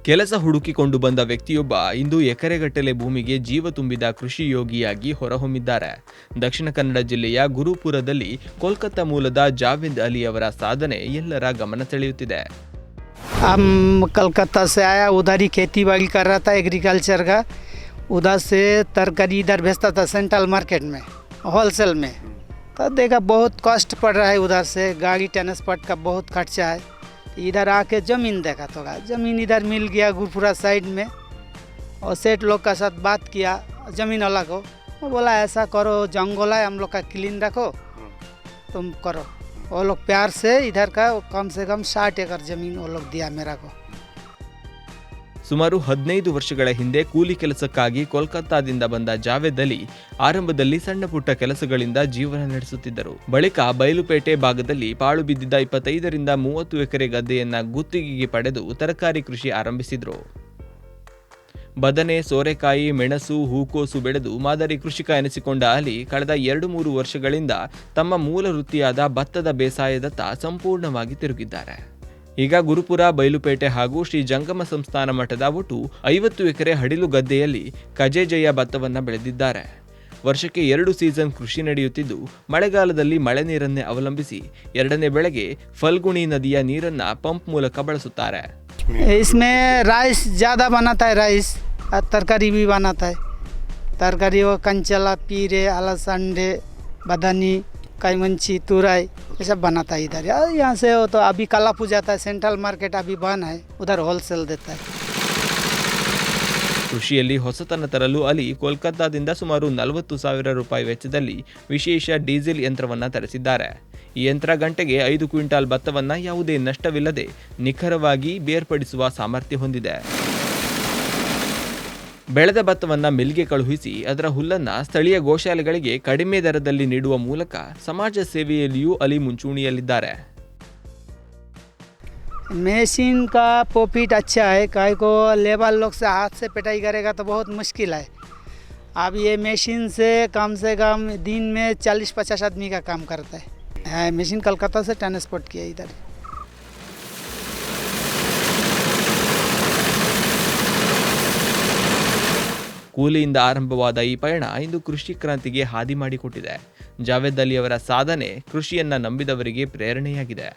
ಕೆಲಸ ಹುಡುಕಿಕೊಂಡು ಬಂದ ವ್ಯಕ್ತಿಯೊಬ್ಬ ಇಂದು ಎಕರೆಗಟ್ಟಲೆ ಭೂಮಿಗೆ ಜೀವ ತುಂಬಿದ ಕೃಷಿ ಯೋಗಿಯಾಗಿ ಹೊರಹೊಮ್ಮಿದ್ದಾರೆ. ದಕ್ಷಿಣ ಕನ್ನಡ ಜಿಲ್ಲೆಯ ಗುರುಪುರದಲ್ಲಿ ಕೋಲ್ಕತ್ತಾ ಮೂಲದ ಜಾವೇದ್ ಅಲಿ ಅವರ ಸಾಧನೆ ಎಲ್ಲರ ಗಮನ ಸೆಳೆಯುತ್ತಿದೆ. कलकत्ता से आया, उधर ही खेती बाड़ी कर रहा था एग्रीकल्चर का. उधर से तरकारी इधर भेजता था सेंट्रल मार्केट में होलसेल में. तो देखा बहुत कॉस्ट पड़ रहा है, उधर से गाड़ी ट्रांसपोर्ट का बहुत खर्चा है. इधर आके ज़मीन देखा, तो ज़मीन इधर मिल गया गुरुपुरा साइड में. और सेठ लोग का साथ बात किया ज़मीन वाला को. वो बोला ऐसा करो, जंगल है हम लोग का क्लीन रखो, तुम करो. वो लोग प्यार से इधर का कम से कम 60 एकड़ ज़मीन वो लोग दिया मेरा को. ಸುಮಾರು 15 ವರ್ಷಗಳ ಹಿಂದೆ ಕೂಲಿ ಕೆಲಸಕ್ಕಾಗಿ ಕೋಲ್ಕತ್ತಾದಿಂದ ಬಂದ ಜಾವೇದ್ ಅಲಿ ಆರಂಭದಲ್ಲಿ ಸಣ್ಣ ಪುಟ್ಟ ಕೆಲಸಗಳಿಂದ ಜೀವನ ನಡೆಸುತ್ತಿದ್ದರು. ಬಳಿಕ ಬೈಲುಪೇಟೆ ಭಾಗದಲ್ಲಿ ಪಾಳು ಬಿದ್ದಿದ್ದ 25ರಿಂದ 30 ಎಕರೆ ಗದ್ದೆಯನ್ನ ಗುತ್ತಿಗೆಗೆ ಪಡೆದು ತರಕಾರಿ ಕೃಷಿ ಆರಂಭಿಸಿದ್ರು. ಬದನೆ, ಸೋರೆಕಾಯಿ, ಮೆಣಸು, ಹೂಕೋಸು ಬೆಳೆದು ಮಾದರಿ ಕೃಷಿಕ ಎನಿಸಿಕೊಂಡ ಅಲಿ ಕಳೆದ 2-3 ವರ್ಷಗಳಿಂದ ತಮ್ಮ ಮೂಲ ವೃತ್ತಿಯಾದ ಭತ್ತದ ಬೇಸಾಯದತ್ತ ಸಂಪೂರ್ಣವಾಗಿ ತಿರುಗಿದ್ದಾರೆ. ಈಗ ಗುರುಪುರ, ಬೈಲುಪೇಟೆ ಹಾಗೂ ಶ್ರೀ ಜಂಗಮ ಸಂಸ್ಥಾನ ಮಠದ ಒಟ್ಟು 50 ಎಕರೆ ಹಡಿಲು ಗದ್ದೆಯಲ್ಲಿ ಕಜೆಜಯ ಭತ್ತವನ್ನು ಬೆಳೆದಿದ್ದಾರೆ. ವರ್ಷಕ್ಕೆ 2 ಸೀಸನ್ ಕೃಷಿ ನಡೆಯುತ್ತಿದ್ದು, ಮಳೆಗಾಲದಲ್ಲಿ ಮಳೆ ನೀರನ್ನೇ ಅವಲಂಬಿಸಿ ಎರಡನೇ ಬೆಳೆಗೆ ಫಲ್ಗುಣಿ ನದಿಯ ನೀರನ್ನ ಪಂಪ್ ಮೂಲಕ ಬಳಸುತ್ತಾರೆ. इसमें राइस ज़्यादा बनाता है, राइस और तरकारी भी बनाता है. तरकारी वो कंचला, पीरे, अलसंडे, बदानी, काईमंची, तुरई ये सब बनाता है इधर. यहाँ से वो तो अभी काला पूजा था, सेंट्रल मार्केट अभी बंद है, उधर होलसेल देता है. ಕೃಷಿಯಲ್ಲಿ ಹೊಸತನ ತರಲು ಅಲಿ ಕೋಲ್ಕತ್ತಾದಿಂದ ಸುಮಾರು 40,000 ರೂಪಾಯಿ ವೆಚ್ಚದಲ್ಲಿ ವಿಶೇಷ ಡೀಸೆಲ್ ಯಂತ್ರವನ್ನು ತರಿಸಿದ್ದಾರೆ. ಈ ಯಂತ್ರ ಗಂಟೆಗೆ 5 ಕ್ವಿಂಟಾಲ್ ಭತ್ತವನ್ನು ಯಾವುದೇ ನಷ್ಟವಿಲ್ಲದೆ ನಿಖರವಾಗಿ ಬೇರ್ಪಡಿಸುವ ಸಾಮರ್ಥ್ಯ ಹೊಂದಿದೆ. ಬೆಳೆದ ಭತ್ತವನ್ನು ಮಿಲ್ಗೆ ಕಳುಹಿಸಿ ಅದರ ಹುಲ್ಲನ್ನು ಸ್ಥಳೀಯ ಗೋಶಾಲೆಗಳಿಗೆ ಕಡಿಮೆ ದರದಲ್ಲಿ ನೀಡುವ ಮೂಲಕ ಸಮಾಜ ಸೇವೆಯಲ್ಲಿಯೂ ಅಲಿ ಮುಂಚೂಣಿಯಲ್ಲಿದ್ದಾರೆ. मशीन का प्रॉफिट अच्छा है, काहे को लेबर लोग से हाथ से पिटाई करेगा तो बहुत मुश्किल है. अब ये मशीन से कम दिन में 40-50 आदमी का काम करता है. मशीन कलकत्ता से ट्रांसपोर्ट किया इधर. ಕೂಲಿಯಿಂದ ಆರಂಭವಾದ ಈ ಪಯಣ ಇಂದು ಕೃಷಿ ಕ್ರಾಂತಿಗೆ ಹಾದಿ ಮಾಡಿಕೊಟ್ಟಿದೆ. ಜಾವೇದ್ ಅಲಿ ಅವರ ಸಾಧನೆ ಕೃಷಿಯನ್ನ ನಂಬಿದವರಿಗೆ ಪ್ರೇರಣೆಯಾಗಿದೆ.